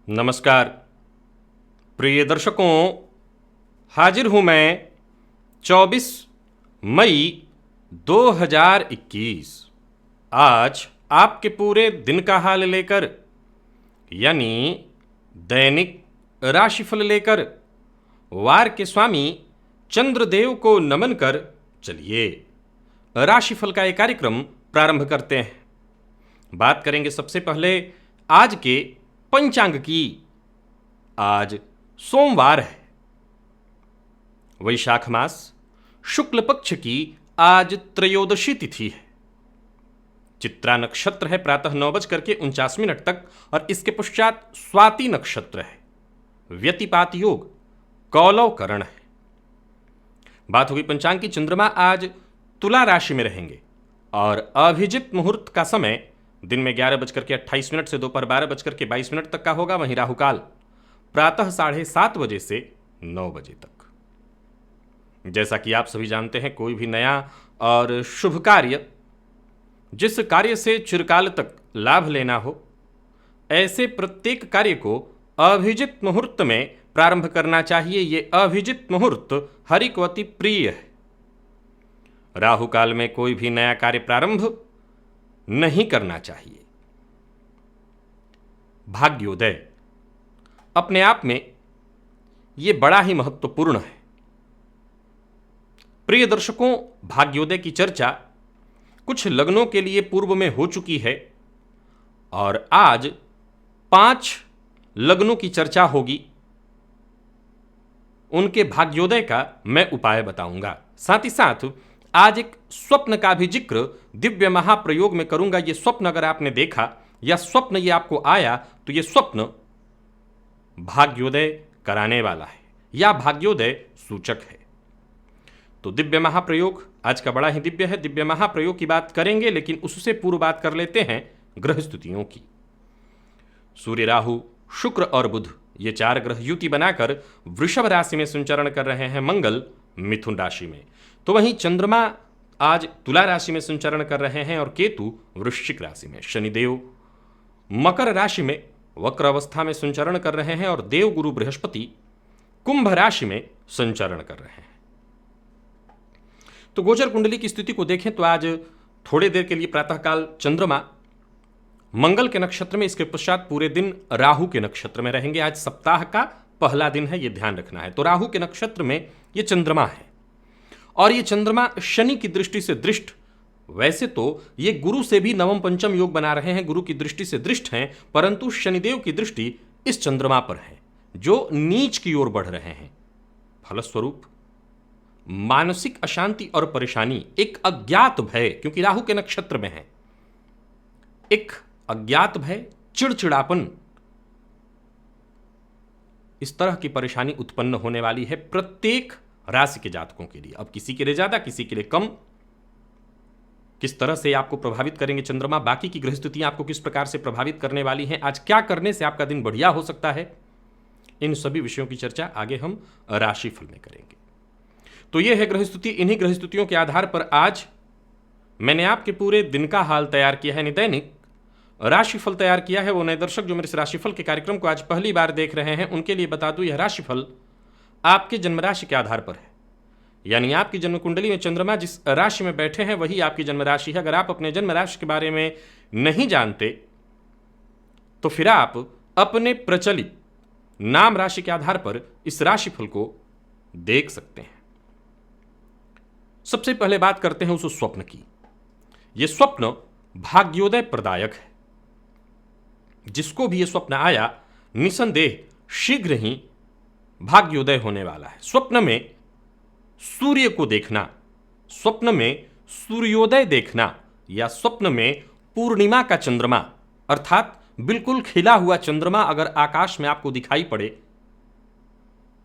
नमस्कार प्रिय दर्शकों, हाजिर हूं मैं 24 मई 2021 आज आपके पूरे दिन का हाल लेकर, यानी दैनिक राशिफल लेकर वार के स्वामी चंद्रदेव को नमन कर चलिए राशिफल का एक कार्यक्रम प्रारंभ करते हैं। बात करेंगे सबसे पहले आज के पंचांग की। आज सोमवार है, वैशाख मास शुक्ल पक्ष की आज त्रयोदशी तिथि है। चित्रा नक्षत्र है प्रातः 9:49 तक और इसके पश्चात स्वाति नक्षत्र है। व्यतिपात योग कौलव करण है। बात होगी पंचांग की। चंद्रमा आज तुला राशि में रहेंगे और अभिजित मुहूर्त का समय दिन में 11:28 से दोपहर 12:22 तक का होगा। वहीं राहुकाल प्रातः 7:30 बजे से 9 बजे तक। जैसा कि आप सभी जानते हैं, कोई भी नया और शुभ कार्य, जिस कार्य से चिरकाल तक लाभ लेना हो, ऐसे प्रत्येक कार्य को अभिजित मुहूर्त में प्रारंभ करना चाहिए। ये अभिजित मुहूर्त हरि को अति प्रिय है। राहु काल में कोई भी नया कार्य प्रारंभ नहीं करना चाहिए। भाग्योदय अपने आप में यह बड़ा ही महत्वपूर्ण है। प्रिय दर्शकों, भाग्योदय की चर्चा कुछ लग्नों के लिए पूर्व में हो चुकी है और आज 5 लग्नों की चर्चा होगी। उनके भाग्योदय का मैं उपाय बताऊंगा। साथ ही साथ आज एक स्वप्न का भी जिक्र दिव्य महाप्रयोग में करूंगा। यह स्वप्न अगर आपने देखा या स्वप्न ये आपको आया तो यह स्वप्न भाग्योदय कराने वाला है या भाग्योदय सूचक है। तो दिव्य महाप्रयोग आज का बड़ा ही दिव्य है। दिव्य महाप्रयोग की बात करेंगे, लेकिन उससे पूर्व बात कर लेते हैं ग्रह स्थितियों की। सूर्य, राहु, शुक्र और बुध ये 4 ग्रह युति बनाकर वृषभ राशि में संचरण कर रहे हैं। मंगल मिथुन राशि में, तो वहीं चंद्रमा आज तुला राशि में संचरण कर रहे हैं और केतु वृश्चिक राशि में। शनिदेव मकर राशि में वक्र अवस्था में संचरण कर रहे हैं और देव गुरु बृहस्पति कुंभ राशि में संचरण कर रहे हैं। तो गोचर कुंडली की स्थिति को देखें तो आज थोड़ी देर के लिए प्रातःकाल चंद्रमा मंगल के नक्षत्र में, इसके पश्चात पूरे दिन राहु के नक्षत्र में रहेंगे। आज सप्ताह का पहला दिन है, यह ध्यान रखना है। तो राहु के नक्षत्र में यह चंद्रमा है और यह चंद्रमा शनि की दृष्टि से दृष्ट, वैसे तो ये गुरु से भी नवम पंचम योग बना रहे हैं, गुरु की दृष्टि से दृष्ट हैं, परंतु शनिदेव की दृष्टि इस चंद्रमा पर है जो नीच की ओर बढ़ रहे हैं। फलस्वरूप मानसिक अशांति और परेशानी, एक अज्ञात भय, क्योंकि राहु के नक्षत्र में है, एक अज्ञात भय, चिड़चिड़ापन, इस तरह की परेशानी उत्पन्न होने वाली है प्रत्येक राशि के जातकों के लिए। अब किसी के लिए ज्यादा, किसी के लिए कम। किस तरह से आपको प्रभावित करेंगे चंद्रमा, बाकी की ग्रह स्थितियां आपको किस प्रकार से प्रभावित करने वाली हैं, आज क्या करने से आपका दिन बढ़िया हो सकता है, इन सभी विषयों की चर्चा आगे हम राशिफल में करेंगे। तो यह है ग्रह स्थिति। इन्हीं ग्रह स्थितियों के आधार पर आज मैंने आपके पूरे दिन का हाल तैयार किया है, दैनिक राशिफल तैयार किया है। वो नए दर्शक जो मेरे इस राशिफल के कार्यक्रम को आज पहली बार देख रहे हैं, उनके लिए बता दूं, यह राशिफल आपके जन्म राशि के आधार पर है। यानी आपकी जन्म कुंडली में चंद्रमा जिस राशि में बैठे हैं वही आपकी जन्म राशि है। अगर आप अपने जन्म राशि के बारे में नहीं जानते तो फिर आप अपने प्रचलित नाम राशि के आधार पर इस राशिफल को देख सकते हैं। सबसे पहले बात करते हैं उस स्वप्न की। यह स्वप्न भाग्योदय प्रदायक है। जिसको भी यह स्वप्न आया, निसंदेह शीघ्र ही भाग्योदय होने वाला है। स्वप्न में सूर्य को देखना, स्वप्न में सूर्योदय देखना या स्वप्न में पूर्णिमा का चंद्रमा अर्थात बिल्कुल खिला हुआ चंद्रमा अगर आकाश में आपको दिखाई पड़े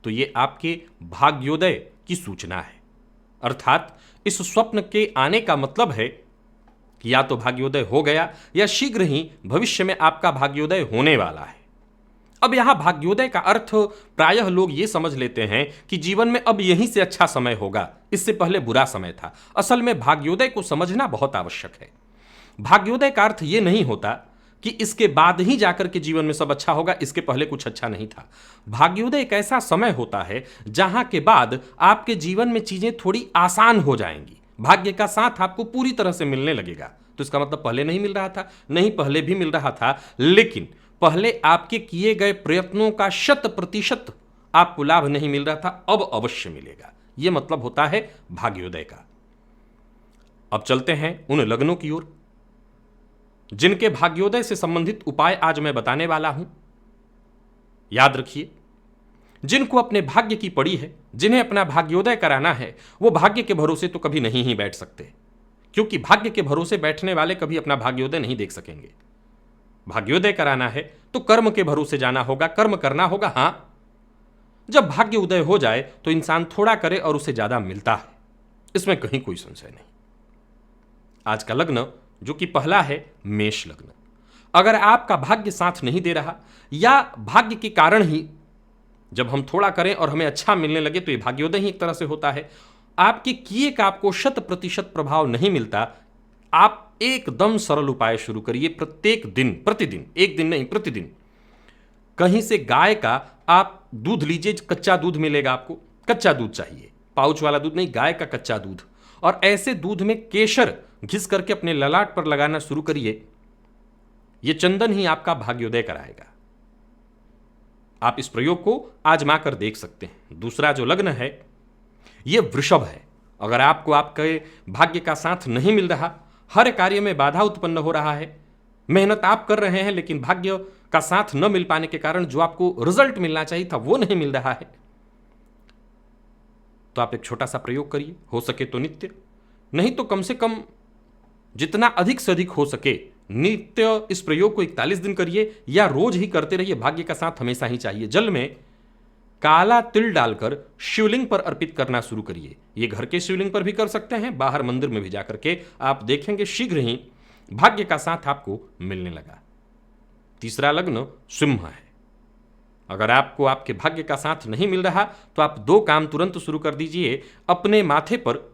तो यह आपके भाग्योदय की सूचना है। अर्थात इस स्वप्न के आने का मतलब है कि या तो भाग्योदय हो गया या शीघ्र ही भविष्य में आपका भाग्योदय होने वाला है। अब यहां भाग्योदय का अर्थ प्रायः लोग ये समझ लेते हैं कि जीवन में अब यहीं से अच्छा समय होगा, इससे पहले बुरा समय था। असल में भाग्योदय को समझना बहुत आवश्यक है। भाग्योदय का अर्थ ये नहीं होता कि इसके बाद ही जाकर के जीवन में सब अच्छा होगा, इसके पहले कुछ अच्छा नहीं था। भाग्योदय एक ऐसा समय होता है जहां के बाद आपके जीवन में चीजें थोड़ी आसान हो जाएंगी, भाग्य का साथ आपको पूरी तरह से मिलने लगेगा। तो इसका मतलब पहले नहीं मिल रहा था? नहीं, पहले भी मिल रहा था, लेकिन पहले आपके किए गए प्रयत्नों का 100% आपको लाभ नहीं मिल रहा था, अब अवश्य मिलेगा। यह मतलब होता है भाग्योदय का। अब चलते हैं उन लग्नों की ओर जिनके भाग्योदय से संबंधित उपाय आज मैं बताने वाला हूं। याद रखिए, जिनको अपने भाग्य की पड़ी है, जिन्हें अपना भाग्योदय कराना है, वो भाग्य के भरोसे तो कभी नहीं ही बैठ सकते, क्योंकि भाग्य के भरोसे बैठने वाले कभी अपना भाग्योदय नहीं देख सकेंगे। भाग्योदय कराना है तो कर्म के भरोसे जाना होगा, कर्म करना होगा। हां, जब भाग्य उदय हो जाए तो इंसान थोड़ा करे और उसे ज्यादा मिलता है, इसमें कहीं कोई संशय नहीं। आज का लग्न जो कि पहला है मेष लग्न। अगर आपका भाग्य साथ नहीं दे रहा या भाग्य के कारण ही जब हम थोड़ा करें और हमें अच्छा मिलने लगे तो यह भाग्योदय ही एक तरह से होता है, आपके किए का आपको 100% प्रभाव नहीं मिलता, आप एकदम सरल उपाय शुरू करिए। प्रत्येक दिन, प्रतिदिन, एक दिन नहीं, प्रतिदिन कहीं से गाय का आप दूध लीजिए, कच्चा दूध मिलेगा आपको, कच्चा दूध चाहिए, पाउच वाला दूध नहीं, गाय का कच्चा दूध। और ऐसे दूध में केसर घिस करके अपने ललाट पर लगाना शुरू करिए। यह चंदन ही आपका भाग्योदय कराएगा। आप इस प्रयोग को आजमा कर देख सकते हैं। दूसरा जो लग्न है यह वृषभ है। अगर आपको आपके भाग्य का साथ नहीं मिल रहा, हर कार्य में बाधा उत्पन्न हो रहा है, मेहनत आप कर रहे हैं लेकिन भाग्य का साथ न मिल पाने के कारण जो आपको रिजल्ट मिलना चाहिए था वो नहीं मिल रहा है, तो आप एक छोटा सा प्रयोग करिए। हो सके तो नित्य, नहीं तो कम से कम जितना अधिक से अधिक हो सके नित्य इस प्रयोग को 41 दिन करिए या रोज ही करते रहिए। भाग्य का साथ हमेशा ही चाहिए। जल में काला तिल डालकर शिवलिंग पर अर्पित करना शुरू करिए। ये घर के शिवलिंग पर भी कर सकते हैं, बाहर मंदिर में भी जाकर के आप देखेंगे शीघ्र ही भाग्य का साथ आपको मिलने लगा। तीसरा लग्न सिंह है। अगर आपको आपके भाग्य का साथ नहीं मिल रहा तो आप 2 काम तुरंत शुरू कर दीजिए। अपने माथे पर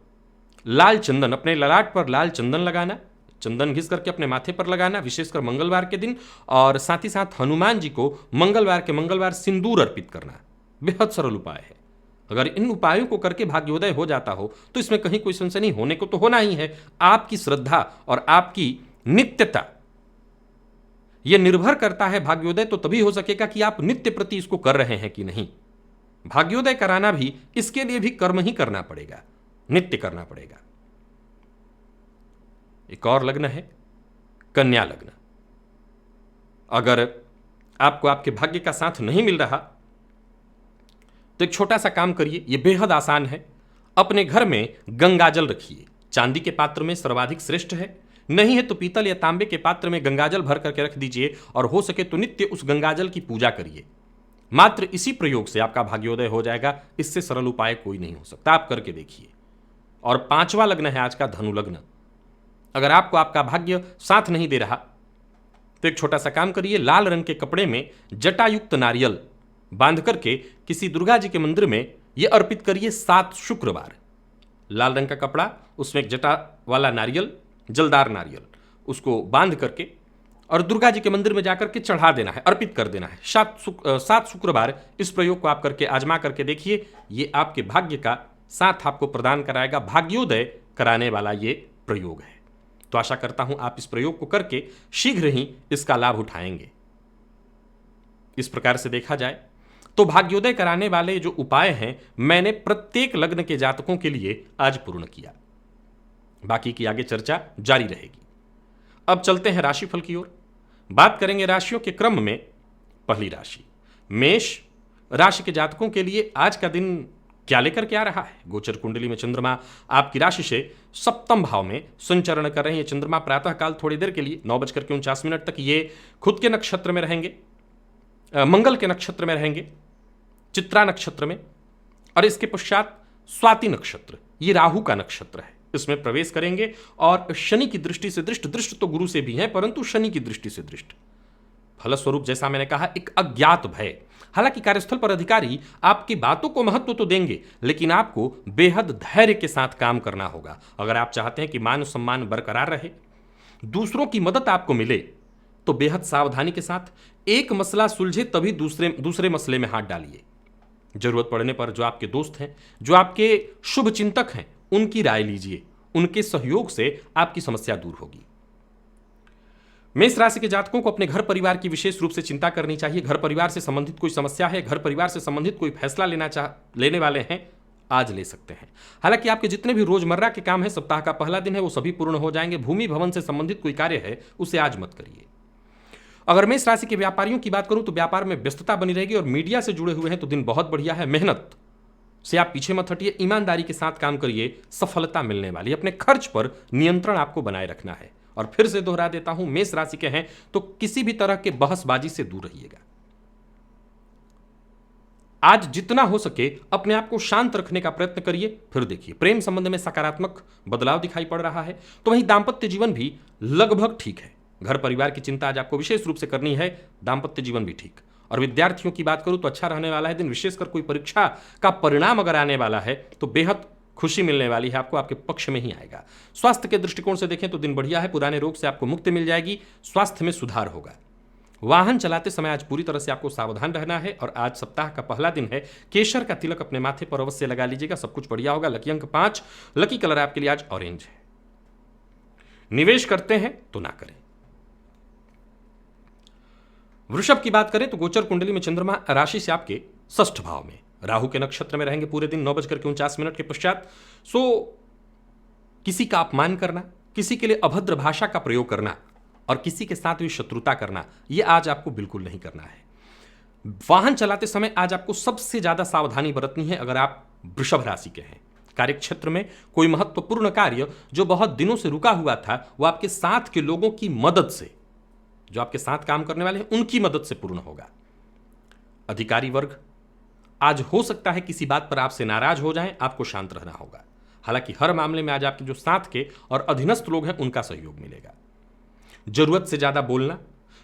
लाल चंदन, अपने ललाट पर लाल चंदन लगाना, चंदन घिस करके अपने माथे पर लगाना, विशेषकर मंगलवार के दिन, और साथ ही साथ हनुमान जी को मंगलवार के मंगलवार सिंदूर अर्पित करना। बेहद सरल उपाय है। अगर इन उपायों को करके भाग्योदय हो जाता हो तो इसमें कहीं कोई संशय नहीं, होने को तो होना ही है। आपकी श्रद्धा और आपकी नित्यता, यह निर्भर करता है। भाग्योदय तो तभी हो सकेगा कि आप नित्य प्रति इसको कर रहे हैं कि नहीं। भाग्योदय कराना भी, इसके लिए भी कर्म ही करना पड़ेगा, नित्य करना पड़ेगा। एक और लग्न है कन्या लग्न। अगर आपको आपके भाग्य का साथ नहीं मिल रहा तो एक छोटा सा काम करिए, यह बेहद आसान है। अपने घर में गंगाजल रखिए। चांदी के पात्र में सर्वाधिक श्रेष्ठ है, नहीं है तो पीतल या तांबे के पात्र में गंगाजल भर करके रख दीजिए और हो सके तो नित्य उस गंगाजल की पूजा करिए। मात्र इसी प्रयोग से आपका भाग्योदय हो जाएगा। इससे सरल उपाय कोई नहीं हो सकता, आप करके देखिए। और 5वां लग्न है आज का धनु लग्न। अगर आपको आपका भाग्य साथ नहीं दे रहा तो एक छोटा सा काम करिए। लाल रंग के कपड़े में जटायुक्त नारियल बांध करके किसी दुर्गा जी के मंदिर में यह अर्पित करिए 7 शुक्रवार। लाल रंग का कपड़ा, उसमें एक जटा वाला नारियल, जलदार नारियल, उसको बांध करके और दुर्गा जी के मंदिर में जाकर के चढ़ा देना है, अर्पित कर देना है। 7 शुक्रवार इस प्रयोग को आप करके आजमा करके देखिए। ये आपके भाग्य का साथ आपको प्रदान कराएगा। भाग्योदय कराने वाला ये प्रयोग है। तो आशा करता हूं आप इस प्रयोग को करके शीघ्र ही इसका लाभ उठाएंगे। इस प्रकार से देखा जाए तो भाग्योदय कराने वाले जो उपाय हैं मैंने प्रत्येक लग्न के जातकों के लिए आज पूर्ण किया। बाकी की आगे चर्चा जारी रहेगी। अब चलते हैं राशिफल की ओर। बात करेंगे राशियों के क्रम में। पहली राशि मेष राशि के जातकों के लिए आज का दिन क्या लेकर के आ रहा है। गोचर कुंडली में चंद्रमा आपकी राशि से 7वें भाव में संचरण कर रहे हैं। चंद्रमा प्रातःकाल थोड़ी देर के लिए 9:49 तक ये खुद के नक्षत्र में रहेंगे, मंगल के नक्षत्र में रहेंगे, चित्रा नक्षत्र में, और इसके पश्चात स्वाति नक्षत्र, ये राहु का नक्षत्र है, इसमें प्रवेश करेंगे। और शनि की दृष्टि से दृष्ट तो गुरु से भी है, परंतु शनि की दृष्टि से दृष्ट। फलस्वरूप जैसा मैंने कहा, एक अज्ञात भय। हालांकि कार्यस्थल पर अधिकारी आपकी बातों को महत्व तो देंगे, लेकिन आपको बेहद धैर्य के साथ काम करना होगा। अगर आप चाहते हैं कि मान सम्मान बरकरार रहे, दूसरों की मदद आपको मिले, तो बेहद सावधानी के साथ एक मसला सुलझे तभी दूसरे मसले में हाथ डालिए। जरूरत पड़ने पर जो आपके दोस्त हैं, जो आपके शुभ चिंतक हैं, उनकी राय लीजिए। उनके सहयोग से आपकी समस्या दूर होगी। मेष राशि के जातकों को अपने घर परिवार की विशेष रूप से चिंता करनी चाहिए। घर परिवार से संबंधित कोई समस्या है, घर परिवार से संबंधित कोई फैसला लेने वाले हैं, आज ले सकते हैं। हालांकि आपके जितने भी रोजमर्रा के काम हैं, सप्ताह का पहला दिन है, वो सभी पूर्ण हो जाएंगे। भूमि भवन से संबंधित कोई कार्य है, उसे आज मत करिए। अगर मेष राशि के व्यापारियों की बात करूं तो व्यापार में व्यस्तता बनी रहेगी और मीडिया से जुड़े हुए हैं तो दिन बहुत बढ़िया है। मेहनत से आप पीछे मत हटिए, ईमानदारी के साथ काम करिए, सफलता मिलने वाली। अपने खर्च पर नियंत्रण आपको बनाए रखना है। और फिर से दोहरा देता हूं, मेष राशि के हैं तो किसी भी तरह के बहसबाजी से दूर रहिएगा। आज जितना हो सके अपने आप को शांत रखने का प्रयत्न करिए। फिर देखिए, प्रेम संबंध में सकारात्मक बदलाव दिखाई पड़ रहा है, तो वहीं दाम्पत्य जीवन भी लगभग ठीक है। घर परिवार की चिंता आज आपको विशेष रूप से करनी है, दाम्पत्य जीवन भी ठीक। और विद्यार्थियों की बात करूं तो अच्छा रहने वाला है दिन। विशेषकर कोई परीक्षा का परिणाम अगर आने वाला है तो बेहद खुशी मिलने वाली है आपको, आपके पक्ष में ही आएगा। स्वास्थ्य के दृष्टिकोण से देखें तो दिन बढ़िया है। पुराने रोग से आपको मुक्ति मिल जाएगी, स्वास्थ्य में सुधार होगा। वाहन चलाते समय आज पूरी तरह से आपको सावधान रहना है। और आज सप्ताह का पहला दिन है, केशर का तिलक अपने माथे पर अवश्य लगा लीजिएगा, सब कुछ बढ़िया होगा। लकी अंक 5, लकी कलर आपके लिए आज ऑरेंज है। निवेश करते हैं तो ना करें। वृषभ की बात करें तो गोचर कुंडली में चंद्रमा राशि से आपके 6ठ भाव में, राहु के नक्षत्र में रहेंगे पूरे दिन 9:49 के पश्चात। सो किसी का अपमान करना, किसी के लिए अभद्र भाषा का प्रयोग करना और किसी के साथ भी शत्रुता करना, यह आज आपको बिल्कुल नहीं करना है। वाहन चलाते समय आज आपको सबसे ज्यादा सावधानी बरतनी है अगर आप वृषभ राशि के हैं। कार्यक्षेत्र में कोई महत्वपूर्ण कार्य जो बहुत दिनों से रुका हुआ था, वो आपके साथ के लोगों की मदद से, जो आपके साथ काम करने वाले हैं उनकी मदद से पूर्ण होगा। अधिकारी वर्ग आज हो सकता है किसी बात पर आपसे नाराज हो जाएं, आपको शांत रहना होगा। हालांकि हर मामले में आज आपके जो साथ के और अधीनस्थ लोग हैं उनका सहयोग मिलेगा। जरूरत से ज्यादा बोलना,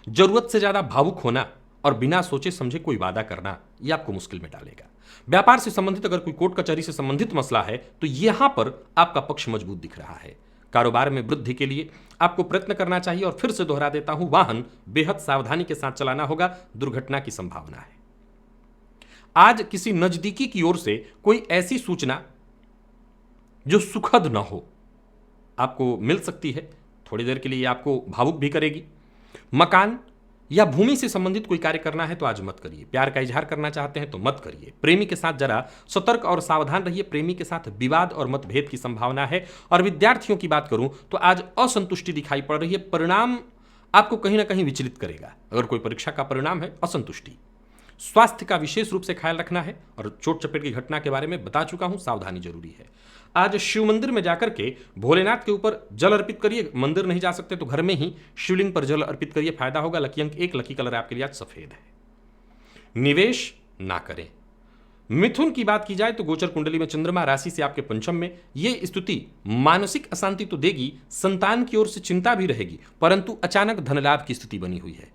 जरूरत से ज्यादा भावुक होना और बिना सोचे समझे कोई वादा करना, यह आपको मुश्किल में डालेगा। व्यापार से संबंधित अगर कोई कोर्ट कचहरी से संबंधित मसला है तो यहां पर आपका पक्ष मजबूत दिख रहा है। कारोबार में वृद्धि के लिए आपको प्रयत्न करना चाहिए। और फिर से दोहरा देता हूं, वाहन बेहद सावधानी के साथ चलाना होगा, दुर्घटना की संभावना है। आज किसी नजदीकी की ओर से कोई ऐसी सूचना जो सुखद न हो आपको मिल सकती है, थोड़ी देर के लिए आपको भावुक भी करेगी। मकान या भूमि से संबंधित कोई कार्य करना है तो आज मत करिए। प्यार का इजहार करना चाहते हैं तो मत करिए। प्रेमी के साथ जरा सतर्क और सावधान रहिए, प्रेमी के साथ विवाद और मतभेद की संभावना है। और विद्यार्थियों की बात करूं तो आज असंतुष्टि दिखाई पड़ रही है, परिणाम आपको कहीं ना कहीं विचलित करेगा। अगर कोई परीक्षा का परिणाम है, असंतुष्टि। स्वास्थ्य का विशेष रूप से ख्याल रखना है और चोट चपेट की घटना के बारे में बता चुका हूं, सावधानी जरूरी है। आज शिव मंदिर में जाकर के भोलेनाथ के ऊपर जल अर्पित करिए। मंदिर नहीं जा सकते तो घर में ही शिवलिंग पर जल अर्पित करिए, फायदा होगा। लकी अंक 1, लकी कलर आपके लिए आज सफेद है। निवेश ना करें। मिथुन की बात की जाए तो गोचर कुंडली में चंद्रमा राशि से आपके पंचम में, यह स्थिति मानसिक अशांति तो देगी, संतान की ओर से चिंता भी रहेगी, परंतु अचानक धन लाभ की स्थिति बनी हुई है।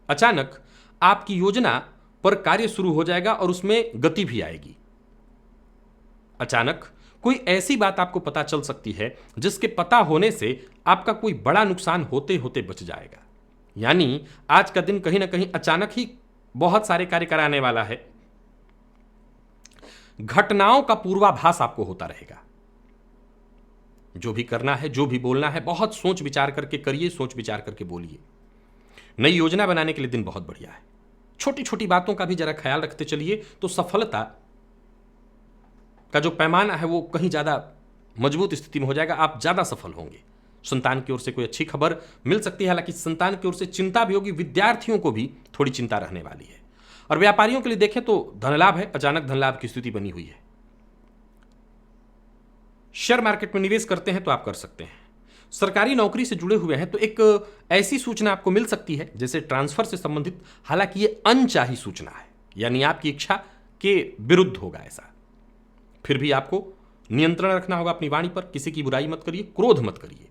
अचानक आपकी योजना पर कार्य शुरू हो जाएगा और उसमें गति भी आएगी। अचानक कोई ऐसी बात आपको पता चल सकती है जिसके पता होने से आपका कोई बड़ा नुकसान होते होते बच जाएगा। यानी आज का दिन कहीं ना कहीं अचानक ही बहुत सारे कार्य कराने वाला है। घटनाओं का पूर्वाभास आपको होता रहेगा। जो भी करना है, जो भी बोलना है, बहुत सोच विचार करके करिए, सोच विचार करके बोलिए। नई योजना बनाने के लिए दिन बहुत बढ़िया है। छोटी छोटी बातों का भी जरा ख्याल रखते चलिए तो सफलता का जो पैमाना है वो कहीं ज्यादा मजबूत स्थिति में हो जाएगा, आप ज्यादा सफल होंगे। संतान की ओर से कोई अच्छी खबर मिल सकती है, हालांकि संतान की ओर से चिंता भी होगी, विद्यार्थियों को भी थोड़ी चिंता रहने वाली है। और व्यापारियों के लिए देखें तो धन लाभ है, अचानक धन लाभ की स्थिति बनी हुई है। शेयर मार्केट में निवेश करते हैं तो आप कर सकते हैं। सरकारी नौकरी से जुड़े हुए हैं तो एक ऐसी सूचना आपको मिल सकती है जैसे ट्रांसफर से संबंधित, हालांकि ये अनचाही सूचना है, यानी आपकी इच्छा के विरुद्ध होगा ऐसा। फिर भी आपको नियंत्रण रखना होगा अपनी वाणी पर, किसी की बुराई मत करिए, क्रोध मत करिए।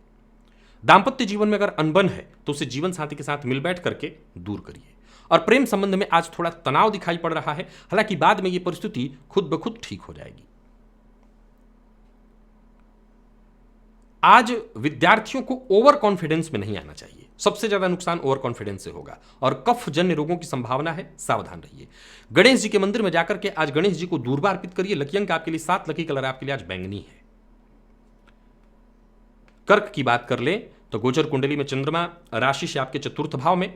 दाम्पत्य जीवन में अगर अनबन है तो उसे जीवन साथी के साथ मिल बैठ करके दूर करिए। और प्रेम संबंध में आज थोड़ा तनाव दिखाई पड़ रहा है, हालांकि बाद में यह परिस्थिति खुद ब खुद ठीक हो जाएगी। आज विद्यार्थियों को ओवर कॉन्फिडेंस में नहीं आना चाहिए। सबसे ज्यादा नुकसान ओवर कॉन्फिडेंस से होगा और कफ जन्य रोगों की संभावना है, सावधान रहिए। गणेश जी के मंदिर में जाकर के आज गणेश जी को दूर्वा अर्पित करिए। लकी अंक आपके लिए 7, लकी कलर आपके लिए आज बैंगनी है। कर्क की बात कर ले तो गोचर कुंडली में चंद्रमा राशि से आपके चतुर्थ भाव में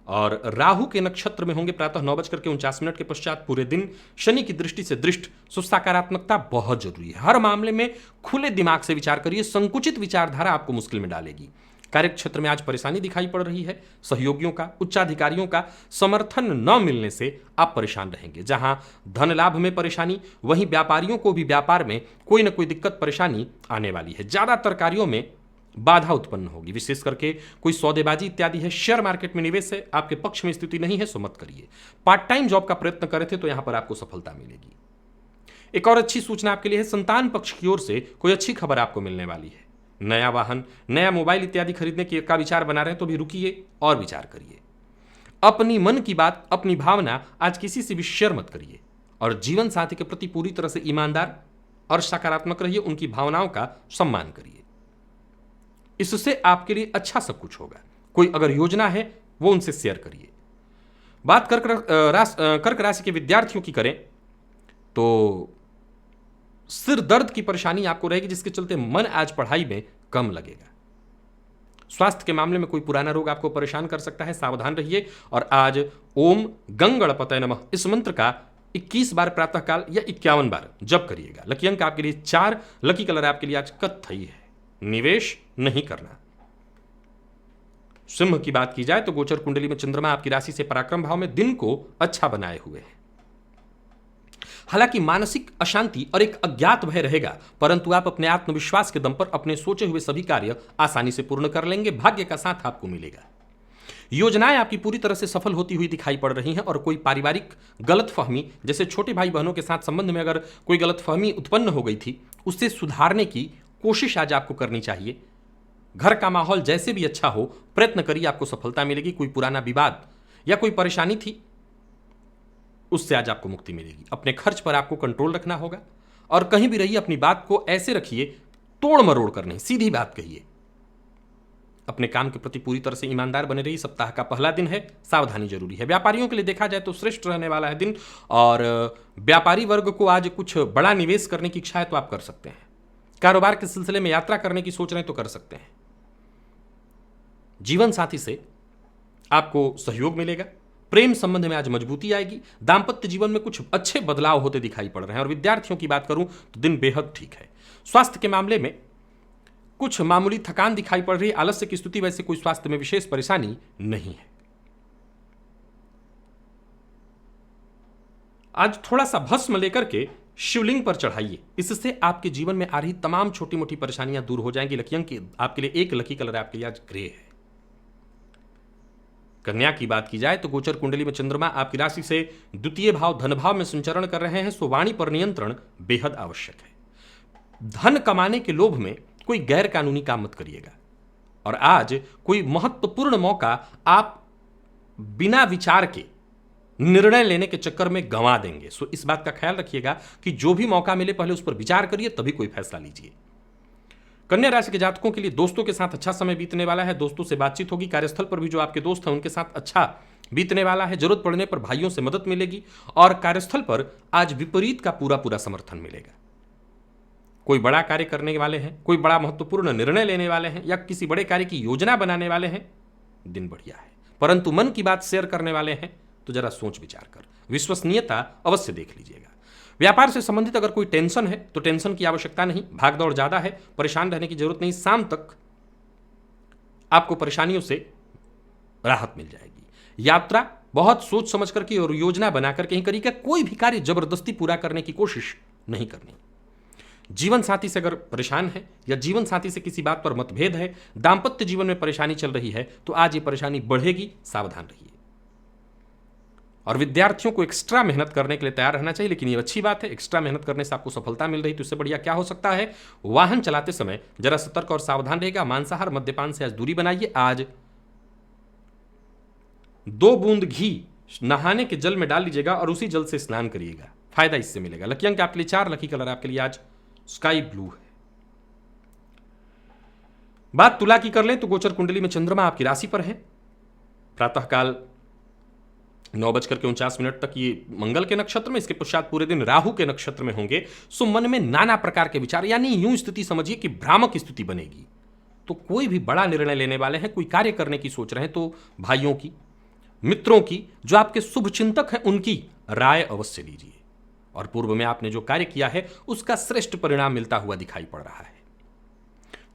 और राहु के नक्षत्र में होंगे प्रातः 9:49 के पश्चात पूरे दिन। शनि की दृष्टि से दृष्ट सकारात्मकता बहुत जरूरी है। हर मामले में खुले दिमाग से विचार करिए, संकुचित विचारधारा आपको मुश्किल में डालेगी। कार्य क्षेत्र में आज परेशानी दिखाई पड़ रही है। सहयोगियों का, उच्चाधिकारियों का समर्थन न मिलने से आप परेशान रहेंगे। जहां धन लाभ में परेशानी, वहीं व्यापारियों को भी व्यापार में कोई ना कोई दिक्कत परेशानी आने वाली है। ज्यादातर कार्यों में बाधा उत्पन्न होगी, विशेष करके कोई सौदेबाजी इत्यादि है। शेयर मार्केट में निवेश है, आपके पक्ष में स्थिति नहीं है, सो मत करिए। पार्ट टाइम जॉब का प्रयत्न करे थे तो यहां पर आपको सफलता मिलेगी। एक और अच्छी सूचना आपके लिए है, संतान पक्ष की ओर से कोई अच्छी खबर आपको मिलने वाली है। नया वाहन, नया मोबाइल इत्यादि खरीदने का विचार बना रहे हैं तो भी रुकिए और विचार करिए। अपनी मन की बात, अपनी भावना आज किसी से भी शेयर मत करिए और जीवन साथी के प्रति पूरी तरह से ईमानदार और सकारात्मक रहिए। उनकी भावनाओं का सम्मान करिए, इससे आपके लिए अच्छा सब कुछ होगा। कोई अगर योजना है वो उनसे शेयर करिए। बात कर्क राशि के विद्यार्थियों की करें तो सिर दर्द की परेशानी आपको रहेगी, जिसके चलते मन आज पढ़ाई में कम लगेगा। स्वास्थ्य के मामले में कोई पुराना रोग आपको परेशान कर सकता है, सावधान रहिए। और आज ओम गंगणपतये नमः इस मंत्र का 21 बार प्रातःकाल या 51 बार जप करिएगा। लकी अंक आपके लिए 4, लकी कलर आपके लिए आज कत्थई है। निवेश नहीं करना। सिंह की बात की जाए तो गोचर कुंडली में चंद्रमा आपकी राशि से पराक्रम भाव में दिन को अच्छा बनाए हुए है। हालांकि मानसिक अशांति और एक अज्ञात भय रहेगा, परंतु आप अपने आत्मविश्वास के दम पर अपने सोचे हुए सभी कार्य आसानी से पूर्ण कर लेंगे। भाग्य का साथ आपको मिलेगा। योजनाएं आपकी पूरी तरह से सफल होती हुई दिखाई पड़ रही हैं और कोई पारिवारिक गलतफहमी, जैसे छोटे भाई बहनों के साथ संबंध में अगर कोई गलतफहमी उत्पन्न हो गई थी, उससे सुधारने की कोशिश आज आपको करनी चाहिए। घर का माहौल जैसे भी अच्छा हो, प्रयत्न करिए, आपको सफलता मिलेगी। कोई पुराना विवाद या कोई परेशानी थी, उससे आज आपको मुक्ति मिलेगी। अपने खर्च पर आपको कंट्रोल रखना होगा और कहीं भी रहिए अपनी बात को ऐसे रखिए, तोड़ मरोड़ कर नहीं, सीधी बात कहिए। अपने काम के प्रति पूरी तरह से ईमानदार बने रहिए। सप्ताह का पहला दिन है, सावधानी जरूरी है। व्यापारियों के लिए देखा जाए तो श्रेष्ठ रहने वाला है दिन और व्यापारी वर्ग को आज कुछ बड़ा निवेश करने की इच्छा है तो आप कर सकते हैं। कारोबार के सिलसिले में यात्रा करने की सोच रहे हैं तो कर सकते हैं। जीवन साथी से आपको सहयोग मिलेगा। प्रेम संबंध में आज मजबूती आएगी। दांपत्य जीवन में कुछ अच्छे बदलाव होते दिखाई पड़ रहे हैं। और विद्यार्थियों की बात करूं तो दिन बेहद ठीक है। स्वास्थ्य के मामले में कुछ मामूली थकान दिखाई पड़ रही है, आलस्य की स्थिति, वैसे कोई स्वास्थ्य में विशेष परेशानी नहीं है। आज थोड़ा सा भस्म लेकर के शिवलिंग पर चढ़ाइए, इससे आपके जीवन में आ रही तमाम छोटी मोटी परेशानियां दूर हो जाएंगी। लकी अंक आपके लिए 1, लकी कलर आपके लिए आज ग्रे है। कन्या की बात की जाए तो गोचर कुंडली में चंद्रमा आपकी राशि से द्वितीय भाव धन भाव में संचरण कर रहे हैं, सो वाणी पर नियंत्रण बेहद आवश्यक है। धन कमाने के लोभ में कोई गैर कानूनी काम मत करिएगा और आज कोई महत्वपूर्ण मौका आप बिना विचार के निर्णय लेने के चक्कर में गंवा देंगे। सो इस बात का ख्याल रखिएगा कि जो भी मौका मिले पहले उस पर विचार करिए, तभी कोई फैसला लीजिए। कन्या राशि के जातकों के लिए दोस्तों के साथ अच्छा समय बीतने वाला है। दोस्तों से बातचीत होगी। कार्यस्थल पर भी जो आपके दोस्त हैं उनके साथ अच्छा बीतने वाला है। जरूरत पड़ने पर भाइयों से मदद मिलेगी और कार्यस्थल पर आज विपरीत का पूरा समर्थन मिलेगा। कोई बड़ा कार्य करने वाले हैं, कोई बड़ा महत्वपूर्ण निर्णय लेने वाले हैं या किसी बड़े कार्य की योजना बनाने वाले हैं, दिन बढ़िया है। परंतु मन की बात शेयर करने वाले हैं तो जरा सोच विचार कर विश्वसनीयता अवश्य देख लीजिएगा। व्यापार से संबंधित अगर कोई टेंशन है तो टेंशन की आवश्यकता नहीं, भागदौड़ ज्यादा है, परेशान रहने की जरूरत नहीं। शाम तक आपको परेशानियों से राहत मिल जाएगी। यात्रा बहुत सोच समझ करके और योजना बनाकर कहीं करिएगा। कोई भी कार्य जबरदस्ती पूरा करने की कोशिश नहीं करनी। जीवन साथी से अगर परेशान है या जीवन साथी से किसी बात पर मतभेद है, दांपत्य जीवन में परेशानी चल रही है तो आज ये परेशानी बढ़ेगी, सावधान रहिए। और विद्यार्थियों को एक्स्ट्रा मेहनत करने के लिए तैयार रहना चाहिए, लेकिन ये अच्छी बात है, एक्स्ट्रा मेहनत करने से आपको सफलता मिल रही तो इससे बढ़िया क्या हो सकता है। वाहन चलाते समय जरा सतर्क और सावधान रहेगा। मांसाहार मद्यपान से आज दूरी बनाइए। आज 2 बूंद घी नहाने के जल में डाल लीजिएगा और उसी जल से स्नान करिएगा, फायदा इससे मिलेगा। लकी अंक आपके लिए 4, लकी कलर आपके लिए आज स्काई ब्लू है। बात तुला की कर लें तो गोचर कुंडली में चंद्रमा आपकी राशि पर है। प्रातःकाल 9:49 तक ये मंगल के नक्षत्र में, इसके पश्चात पूरे दिन राहु के नक्षत्र में होंगे। सो मन में नाना प्रकार के विचार, यानी यूं स्थिति समझिए कि भ्रामक स्थिति बनेगी। तो कोई भी बड़ा निर्णय लेने वाले हैं, कोई कार्य करने की सोच रहे हैं, तो भाइयों की, मित्रों की, जो आपके शुभ चिंतक हैं, उनकी राय अवश्य लीजिए। और पूर्व में आपने जो कार्य किया है उसका श्रेष्ठ परिणाम मिलता हुआ दिखाई पड़ रहा है।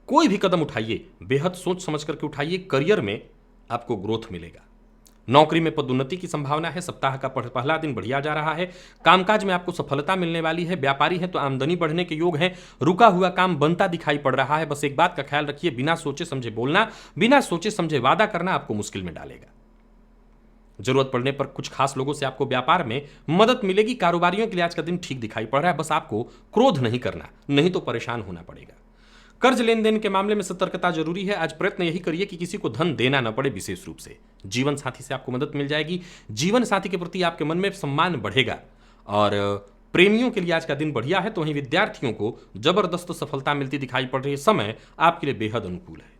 कोई भी कदम उठाइए बेहद सोच समझ करके उठाइए। करियर में आपको ग्रोथ मिलेगा। नौकरी में पदोन्नति की संभावना है। सप्ताह का पहला दिन बढ़िया जा रहा है। कामकाज में आपको सफलता मिलने वाली है। व्यापारी हैं तो आमदनी बढ़ने के योग हैं। रुका हुआ काम बनता दिखाई पड़ रहा है। बस एक बात का ख्याल रखिए, बिना सोचे समझे बोलना, बिना सोचे समझे वादा करना आपको मुश्किल में डालेगा। जरूरत पड़ने पर कुछ खास लोगों से आपको व्यापार में मदद मिलेगी। कारोबारियों के लिए आज का दिन ठीक दिखाई पड़ रहा है। बस आपको क्रोध नहीं करना, नहीं तो परेशान होना पड़ेगा। कर्ज लेन देन के मामले में सतर्कता जरूरी है। आज प्रयत्न यही करिए कि किसी को धन देना न पड़े। विशेष रूप से जीवन साथी से आपको मदद मिल जाएगी। जीवन साथी के प्रति आपके मन में सम्मान बढ़ेगा। और प्रेमियों के लिए आज का दिन बढ़िया है। तो वहीं विद्यार्थियों को जबरदस्त सफलता मिलती दिखाई पड़ रही है। समय आपके लिए बेहद अनुकूल है।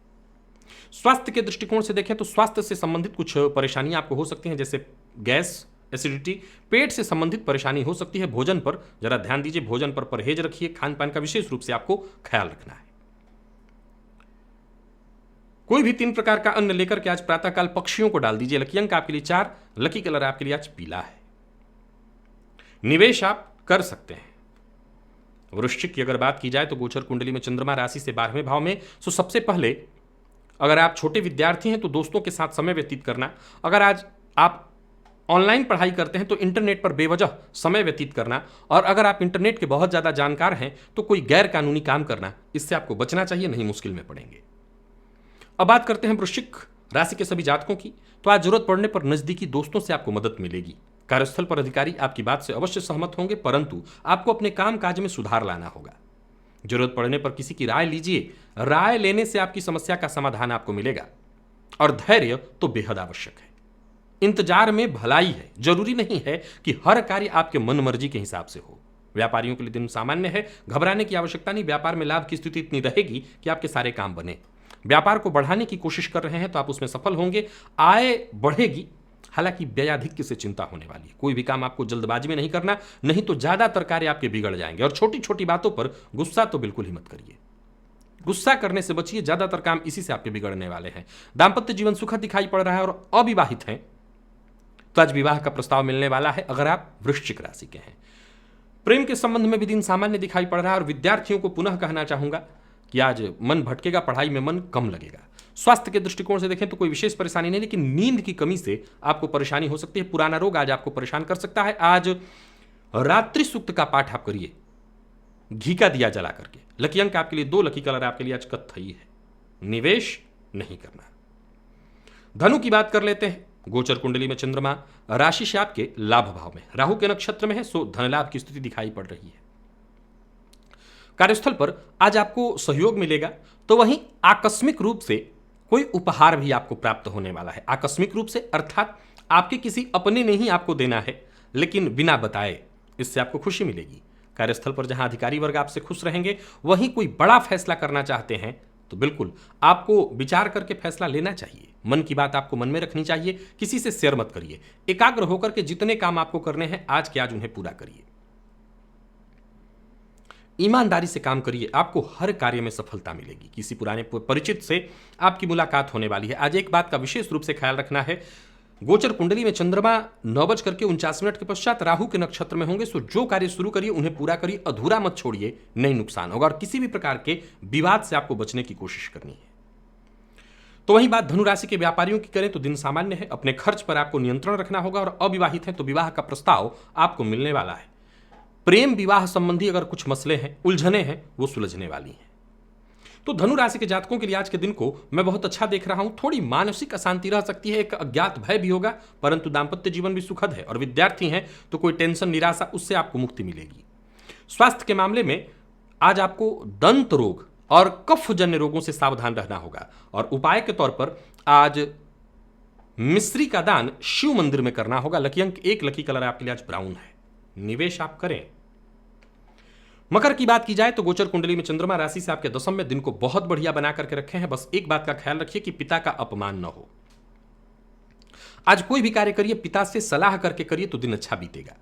स्वास्थ्य के दृष्टिकोण से देखें तो स्वास्थ्य से संबंधित कुछ परेशानियां आपको हो सकती हैं, जैसे गैस, एसिडिटी, पेट से संबंधित परेशानी हो सकती है। भोजन पर जरा ध्यान दीजिए, भोजन पर परहेज रखिए। खान पान का विशेष रूप से आपको ख्याल रखना है। कोई भी 3 प्रकार का अन्न लेकर के आज प्रातःकाल पक्षियों को डाल दीजिए। लकी अंक आपके लिए 4, लकी कलर आपके लिए आज पीला है। निवेश आप कर सकते हैं। वृश्चिक की अगर बात की जाए तो गोचर कुंडली में चंद्रमा राशि से 12वें भाव में। सो सबसे पहले अगर आप छोटे विद्यार्थी हैं तो दोस्तों के साथ समय व्यतीत करना। अगर आज आप ऑनलाइन पढ़ाई करते हैं तो इंटरनेट पर बेवजह समय व्यतीत करना। और अगर आप इंटरनेट के बहुत ज़्यादा जानकार हैं तो कोई गैर कानूनी काम करना, इससे आपको बचना चाहिए, नहीं मुश्किल में पड़ेंगे। अब बात करते हैं वृश्चिक राशि के सभी जातकों की। तो आज जरूरत पड़ने पर नजदीकी दोस्तों से आपको मदद मिलेगी। कार्यस्थल पर अधिकारी आपकी बात से अवश्य सहमत होंगे, परंतु आपको अपने काम काज में सुधार लाना होगा। जरूरत पड़ने पर किसी की राय लीजिए। राय लेने से आपकी समस्या का समाधान आपको मिलेगा। और धैर्य तो बेहद आवश्यक है। इंतजार में भलाई है। जरूरी नहीं है कि हर कार्य आपके मन मर्जी के हिसाब से हो। व्यापारियों के लिए दिन सामान्य है, घबराने की आवश्यकता नहीं। व्यापार में लाभ की स्थिति इतनी रहेगी कि आपके सारे काम बने। व्यापार को बढ़ाने की कोशिश कर रहे हैं तो आप उसमें सफल होंगे। आय बढ़ेगी, हालांकि व्ययाधिक्य से चिंता होने वाली है। कोई भी काम आपको जल्दबाजी में नहीं करना, नहीं तो ज्यादातर कार्य आपके बिगड़ जाएंगे। और छोटी छोटी बातों पर गुस्सा तो बिल्कुल ही मत करिए। गुस्सा करने से बचिए, ज्यादातर काम इसी से आपके बिगड़ने वाले हैं। दाम्पत्य जीवन सुखद दिखाई पड़ रहा है। और अविवाहित हैं तो आज विवाह का प्रस्ताव मिलने वाला है, अगर आप वृश्चिक राशि के हैं। प्रेम के संबंध में भी दिन सामान्य दिखाई पड़ रहा है। और विद्यार्थियों को पुनः कहना चाहूंगा कि आज मन भटकेगा, पढ़ाई में मन कम लगेगा। स्वास्थ्य के दृष्टिकोण से देखें तो कोई विशेष परेशानी नहीं, लेकिन नींद की कमी से आपको परेशानी हो सकती है। पुराना रोग आज आपको परेशान कर सकता है। आज रात्रि सूक्त का पाठ आप करिए, घी का दिया जला करके। लकी अंक आपके लिए 2, लकी कलर आपके लिए आज कत्थई है। निवेश नहीं करना। धनु की बात कर लेते हैं। गोचर कुंडली में चंद्रमा राशि से आपके लाभ भाव में, राहु के नक्षत्र में है। सो धन लाभ की स्थिति दिखाई पड़ रही है। कार्यस्थल पर आज आपको सहयोग मिलेगा। तो वहीं आकस्मिक रूप से कोई उपहार भी आपको प्राप्त होने वाला है। आकस्मिक रूप से अर्थात आपके किसी अपने ने ही आपको देना है, लेकिन बिना बताए। इससे आपको खुशी मिलेगी। कार्यस्थल पर जहां अधिकारी वर्ग आपसे खुश रहेंगे, वहीं कोई बड़ा फैसला करना चाहते हैं तो बिल्कुल आपको विचार करके फैसला लेना चाहिए। मन की बात आपको मन में रखनी चाहिए। किसी से शेयर मत करिए। एकाग्र होकर के जितने काम आपको करने हैं आज के आज उन्हें पूरा करिए। ईमानदारी से काम करिए, आपको हर कार्य में सफलता मिलेगी। किसी पुराने परिचित से आपकी मुलाकात होने वाली है। आज एक बात का विशेष रूप से ख्याल रखना है। गोचर कुंडली में चंद्रमा 9:49 के पश्चात राहु के नक्षत्र में होंगे। सो जो कार्य शुरू करिए उन्हें पूरा करिए, अधूरा मत छोड़िए, नहीं नुकसान होगा। और किसी भी प्रकार के विवाद से आपको बचने की कोशिश करनी है। तो वहीं बात धनु राशि के व्यापारियों की करें तो दिन सामान्य है। अपने खर्च पर आपको नियंत्रण रखना होगा। और अविवाहित हैं तो विवाह का प्रस्ताव आपको मिलने वाला है। प्रेम विवाह संबंधी अगर कुछ मसले हैं, उलझने हैं, वो सुलझने वाली हैं। तो धनु राशि के जातकों के लिए आज के दिन को मैं बहुत अच्छा देख रहा हूं। थोड़ी मानसिक अशांति रह सकती है, एक अज्ञात भय भी होगा, परंतु दाम्पत्य जीवन भी सुखद है। और विद्यार्थी हैं तो कोई टेंशन, निराशा, उससे आपको मुक्ति मिलेगी। स्वास्थ्य के मामले में आज आपको दंत रोग और कफजन्य रोगों से सावधान रहना होगा। और उपाय के तौर पर आज मिश्री का दान शिव मंदिर में करना होगा। लकी अंक 1, लकी कलर आपके लिए आज ब्राउन है। निवेश आप करें। मकर की बात की जाए तो गोचर कुंडली में चंद्रमा राशि से आपके दशम में दिन को बहुत बढ़िया बना करके रखे हैं। बस एक बात का ख्याल रखिए कि पिता का अपमान न हो। आज कोई भी कार्य करिए पिता से सलाह करके करिए तो दिन अच्छा बीतेगा।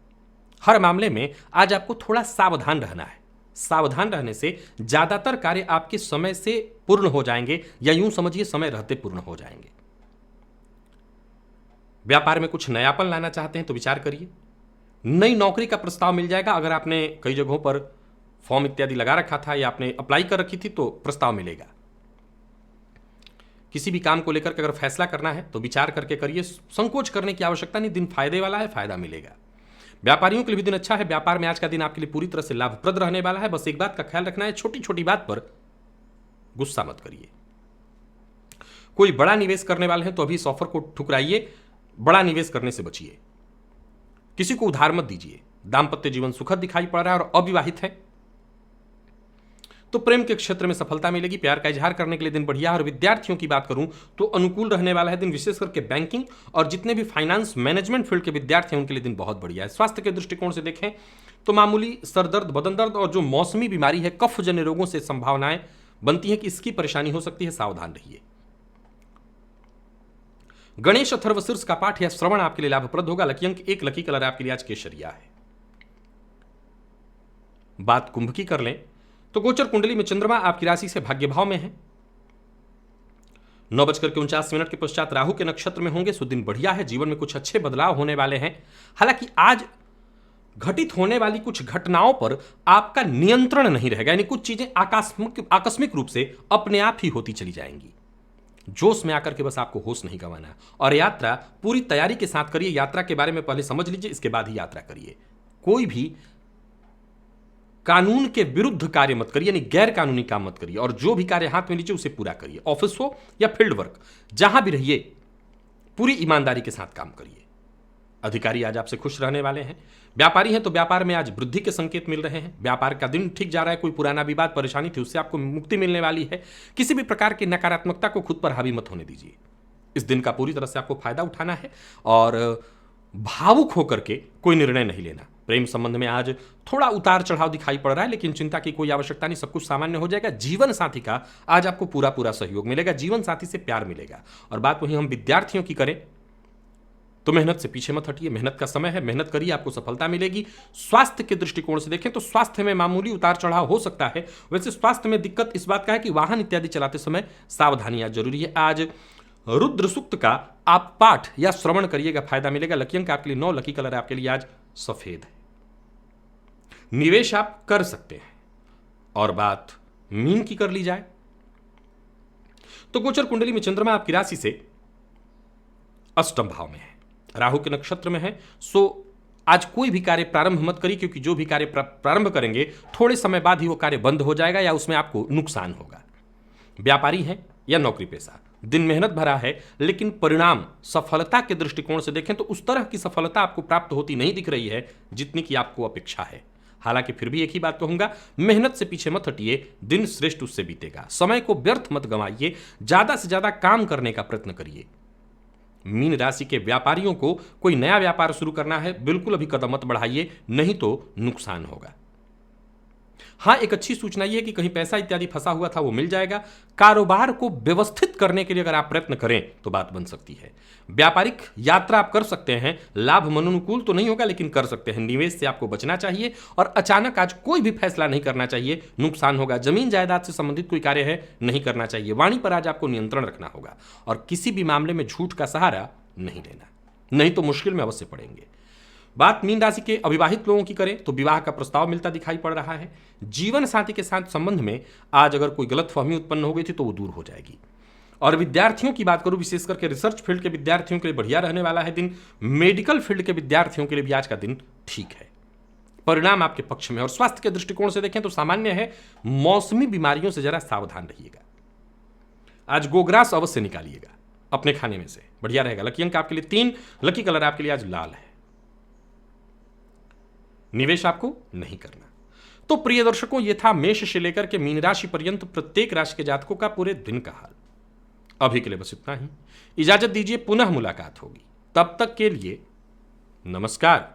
हर मामले में आज आपको थोड़ा सावधान रहना है। सावधान रहने से ज्यादातर कार्य आपके समय से पूर्ण हो जाएंगे, या यूं समझिए समय रहते पूर्ण हो जाएंगे। व्यापार में कुछ नयापन लाना चाहते हैं तो विचार करिए। नई नौकरी का प्रस्ताव मिल जाएगा। अगर आपने कई जगहों पर फॉर्म इत्यादि लगा रखा था या आपने अप्लाई कर रखी थी तो प्रस्ताव मिलेगा। किसी भी काम को लेकर के अगर फैसला करना है तो विचार करके करिए, संकोच करने की आवश्यकता नहीं। दिन फायदे वाला है, फायदा मिलेगा। व्यापारियों के लिए भी दिन अच्छा है। व्यापार में आज का दिन आपके लिए पूरी तरह से लाभप्रद रहने वाला है। बस एक बात का ख्याल रखना है, छोटी छोटी बात पर गुस्सा मत करिए। कोई बड़ा निवेश करने वाले हैं तो अभी इस ऑफर को ठुकराइए, बड़ा निवेश करने से बचिए। किसी को उधार मत दीजिए। दाम्पत्य जीवन सुखद दिखाई पड़ रहा है और अविवाहित है तो प्रेम के क्षेत्र में सफलता मिलेगी। प्यार का इजहार करने के लिए दिन बढ़िया है। और विद्यार्थियों की बात करूं तो अनुकूल रहने वाला है दिन, विशेष करके बैंकिंग और जितने भी फाइनेंस मैनेजमेंट फील्ड के विद्यार्थी हैं उनके लिए दिन बहुत बढ़िया है। स्वास्थ्य के दृष्टिकोण से देखें तो मामूली सरदर्द, बदन दर्द और जो मौसमी बीमारी है, कफ जन्य रोगों से संभावनाएं बनती है कि इसकी परेशानी हो सकती है, सावधान रहिए। गणेश अथर्वशीर्ष का पाठ या श्रवण आपके लिए लाभप्रद होगा। लकी अंक 1, लकी कलर आपके लिए आज केसरिया है। बात कुंभ की कर लें तो गोचर कुंडली में चंद्रमा आपकी राशि से भाग्य भाव में है। 9:49 के पश्चात राहु के नक्षत्र में होंगे, सो दिन बढ़िया है। जीवन में कुछ अच्छे बदलाव होने वाले हैं। हालांकि आज घटित होने वाली कुछ घटनाओं पर आपका नियंत्रण नहीं रहेगा, यानी कुछ चीजें आकस्मिक रूप से अपने आप ही होती चली जाएंगी। जोश में आकर के बस आपको होश नहीं गंवाना है। और यात्रा पूरी तैयारी के साथ करिए। यात्रा के बारे में पहले समझ लीजिए, इसके बाद ही यात्रा करिए। कोई भी कानून के विरुद्ध कार्य मत करिए, यानी गैर कानूनी काम मत करिए। और जो भी कार्य हाथ में लीजिए उसे पूरा करिए। ऑफिस हो या फील्ड वर्क, जहां भी रहिए पूरी ईमानदारी के साथ काम करिए। अधिकारी आज आपसे खुश रहने वाले हैं। व्यापारी हैं तो व्यापार में आज वृद्धि के संकेत मिल रहे हैं। व्यापार का दिन ठीक जा रहा है। कोई पुराना विवाद, परेशानी थी, उससे आपको मुक्ति मिलने वाली है। किसी भी प्रकार की नकारात्मकता को खुद पर हावी मत होने दीजिए। इस दिन का पूरी तरह से आपको फायदा उठाना है और भावुक होकर के कोई निर्णय नहीं लेना। प्रेम संबंध में आज थोड़ा उतार चढ़ाव दिखाई पड़ रहा है, लेकिन चिंता की कोई आवश्यकता नहीं, सब कुछ सामान्य हो जाएगा। जीवन साथी का आज आपको पूरा पूरा सहयोग मिलेगा। जीवन साथी से प्यार मिलेगा। और बात वही हम विद्यार्थियों की करें तो मेहनत से पीछे मत हटिए। मेहनत का समय है, मेहनत करिए, आपको सफलता मिलेगी। स्वास्थ्य के दृष्टिकोण से देखें तो स्वास्थ्य में मामूली उतार चढ़ाव हो सकता है। वैसे स्वास्थ्य में दिक्कत इस बात का है कि वाहन इत्यादि चलाते समय सावधानियां जरूरी है। आज रुद्र सूक्त का आप पाठ या श्रवण करिएगा, फायदा मिलेगा। लकी अंक आपके लिए 9, लकी कलर आपके लिए आज सफेद है। निवेश आप कर सकते हैं। और बात मीन की कर ली जाए तो गोचर कुंडली में चंद्रमा आपकी राशि से अष्टम भाव में है, राहु के नक्षत्र में है। सो आज कोई भी कार्य प्रारंभ मत करिए, क्योंकि जो भी कार्य प्रारंभ करेंगे थोड़े समय बाद ही वो कार्य बंद हो जाएगा या उसमें आपको नुकसान होगा। व्यापारी हैं या नौकरी पेशा, दिन मेहनत भरा है, लेकिन परिणाम सफलता के दृष्टिकोण से देखें तो उस तरह की सफलता आपको प्राप्त होती नहीं दिख रही है जितनी की आपको अपेक्षा है। हालांकि फिर भी एक ही बात कहूंगा, मेहनत से पीछे मत हटिए, दिन श्रेष्ठ उससे बीतेगा। समय को व्यर्थ मत गंवाइए, ज्यादा से ज्यादा काम करने का प्रयत्न करिए। मीन राशि के व्यापारियों को कोई नया व्यापार शुरू करना है, बिल्कुल अभी कदम मत बढ़ाइए, नहीं तो नुकसान होगा। हाँ, एक अच्छी सूचना यह है कि कहीं पैसा इत्यादि फंसा हुआ था वो मिल जाएगा। कारोबार को व्यवस्थित करने के लिए अगर आप प्रयत्न करें तो बात बन सकती है। व्यापारिक यात्रा आप कर सकते हैं, लाभ मनोनुकूल तो नहीं होगा लेकिन कर सकते हैं। निवेश से आपको बचना चाहिए और अचानक आज कोई भी फैसला नहीं करना चाहिए, नुकसान होगा। जमीन जायदाद से संबंधित कोई कार्य है, नहीं करना चाहिए। वाणी पर आज आपको नियंत्रण रखना होगा और किसी भी मामले में झूठ का सहारा नहीं लेना, नहीं तो मुश्किल में अवश्य पड़ेंगे। बात मीन राशि के अविवाहित लोगों की करें तो विवाह का प्रस्ताव मिलता दिखाई पड़ रहा है। जीवन साथी के साथ संबंध में आज अगर कोई गलतफहमी उत्पन्न हो गई थी तो वो दूर हो जाएगी। और विद्यार्थियों की बात करूं, विशेष करके रिसर्च फील्ड के विद्यार्थियों के लिए बढ़िया रहने वाला है दिन। मेडिकल फील्ड के विद्यार्थियों के लिए भी आज का दिन ठीक है, परिणाम आपके पक्ष में। और स्वास्थ्य के दृष्टिकोण से देखें तो सामान्य है, मौसमी बीमारियों से जरा सावधान रहिएगा। आज गोग्रास अवश्य निकालिएगा अपने खाने में से, बढ़िया रहेगा। लकी अंक आपके लिए 3, लकी कलर आपके लिए आज लाल है। निवेश आपको नहीं करना। तो प्रिय दर्शकों, यह था मेष से लेकर के मीन राशि पर्यंत प्रत्येक राशि के जातकों का पूरे दिन का हाल। अभी के लिए बस इतना ही। इजाजत दीजिए, पुनः मुलाकात होगी। तब तक के लिए नमस्कार।